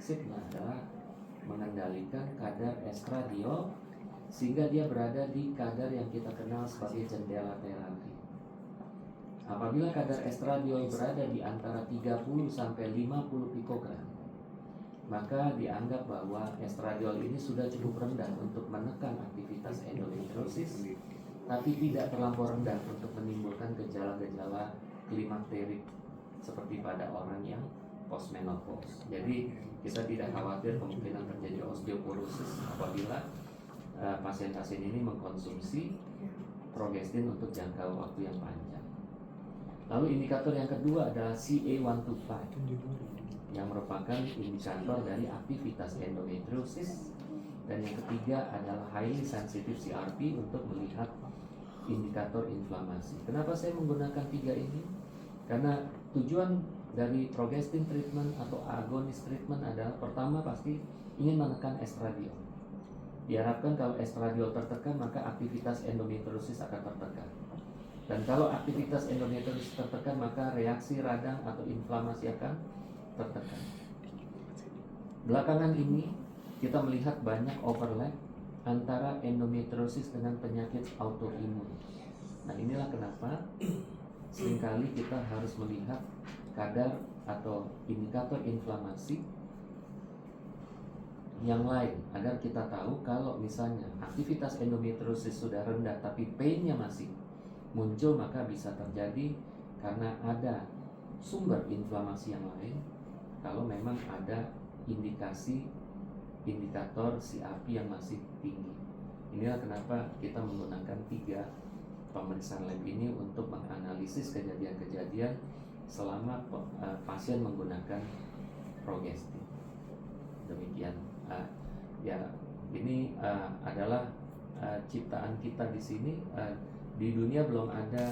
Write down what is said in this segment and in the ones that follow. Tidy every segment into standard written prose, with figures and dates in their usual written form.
triksiknya adalah mengendalikan kadar estradiol sehingga dia berada di kadar yang kita kenal sebagai jendela terapi. Apabila kadar estradiol berada di antara 30 sampai 50 pikogram, maka dianggap bahwa estradiol ini sudah cukup rendah untuk menekan aktivitas endometriosis, tapi tidak terlampau rendah untuk menimbulkan gejala-gejala klimakterik seperti pada orang yang postmenopause. Jadi kita tidak khawatir kemungkinan terjadi osteoporosis apabila pasien-pasien ini mengkonsumsi progestin untuk jangka waktu yang panjang. Lalu indikator yang kedua adalah CA125 yang merupakan indikator dari aktivitas endometriosis, dan yang ketiga adalah highly sensitive CRP untuk melihat indikator inflamasi. Kenapa saya menggunakan tiga ini? Karena tujuan dari progestin treatment atau agonis treatment adalah pertama pasti ingin menekan estradiol. Diharapkan kalau estradiol tertekan maka aktivitas endometriosis akan tertekan. Dan kalau aktivitas endometriosis tertekan maka reaksi radang atau inflamasi akan tertekan. Belakangan ini kita melihat banyak overlap antara endometriosis dengan penyakit autoimun. Nah, inilah kenapa seringkali kita harus melihat kadar atau indikator inflamasi yang lain agar kita tahu kalau misalnya aktivitas endometriosis sudah rendah tapi pain-nya masih muncul, maka bisa terjadi karena ada sumber inflamasi yang lain. Kalau memang ada indikasi indikator CRP yang masih tinggi. Inilah kenapa kita menggunakan 3 pemeriksaan lab ini untuk menganalisis kejadian-kejadian selama pasien menggunakan progestin. Demikian. Ya, ini adalah ciptaan kita di sini. Di dunia belum ada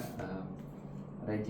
rejim